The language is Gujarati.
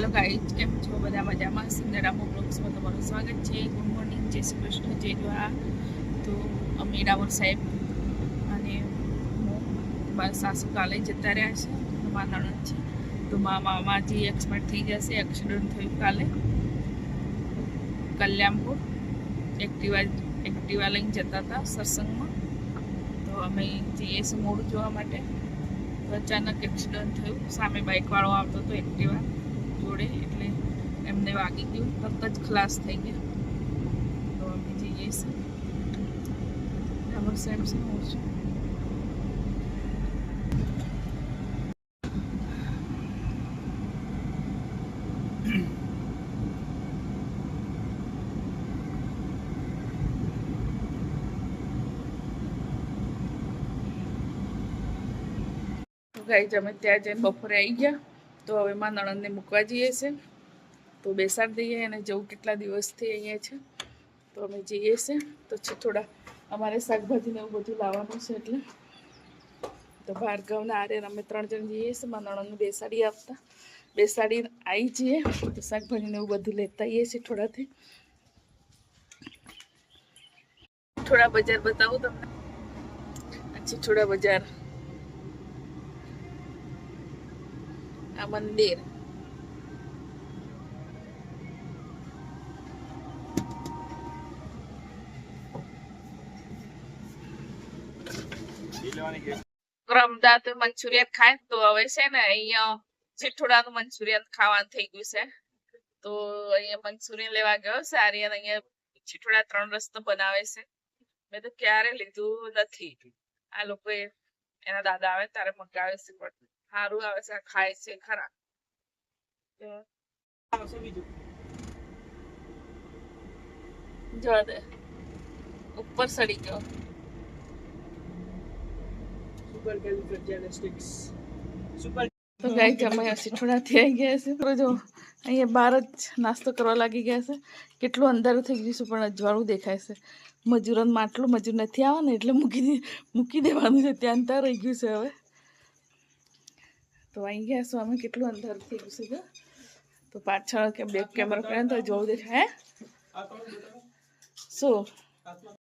हेलो गाइस, केम छो बधा मजामां? सिंधरामो ब्लॉग्समां तमारुं स्वागत छे। गुड मॉर्निंग, जय श्री कृष्ण, जय जोहार। तो अमे डामोर साहेब अने मारा सासू काले जता रह्या छे, मारा नणंद छे। तो मामाजी एक्सपायर थई जशे। एक्सिडेंट थयुं काले कल्याणपुर। एक्टिवा लईने जता हता सत्संगमां। तो अमे जईए छीए मोडुं जोवा माटे। तो अचानक एक्सिडेंट थयुं। सामे बाइकवाळो आवतो तो एक्टिवा जोड़े એટલે એમને વાગી ગયું, તરત જ ખલાસ થઈ ગયા। તો અમે જઈએ છીએ અમારું સેમ સેમ હું છું। ગાઈસ અમે ત્યાં જઈને બપોરે આવી ગયા। તો હવે મારા નણંદને મૂકવા જઈએ છે। તો બેસાડી દઈએ અને જવું કેટલા દિવસથી અહીંયા છે। તો અમે જઈએ છે। તો થોડા અમારે શાકભાજી ને એવું બધું લાવવાનું છે એટલે તો ભાર્ગવને આરે અમે 3 જણ જઈએ છે। મારા નણંદને બેસાડી આવી જઈએ। તો શાકભાજી ને એવું બધું લેતા આવીએ છીએ થોડાથી। થોડા બજાર બતાવું તમને। अच्छी थोड़ा बाजार आ मंदिर रमदा तो मंचूरियन खाए तो हवे छे ने अहींया चिठोडानुं मंचूरियन खावानुं थई गयुं छे। तो अहींया मंचूरियन लेवा गयो छे। आर्यन अहींया चिठोडा 3 रस्ता बनावे छे। मैं तो क्यारे लीधुं नथी। आ लोकोए एना दादा आवे त्यारे मंगावे छे पण सारुं आवे छे, खाय छे खरा। जो दे ऊपर सड़ी गयो। तो गाइस અમે સિઠોડાથી આવી ગયા છે। તો જો અહીંયા બહાર જ નાસ્તો કરવા લાગી ગયા છે। કેટલું અંધારું થઈ ગયું છે પણ અજવાળું દેખાય છે। મજૂરોને માટલું મજૂર નથી આવવાને એટલે મૂકી દેવાનું છે। ત્યાં અંતર રહી ગયું છે હવે। તો આવી ગયા છો અમે। કેટલું અંધારું થઈ ગયું છે। તો પાછળ કે બેક કેમેરા કરે તો જોવું દેખાય। શું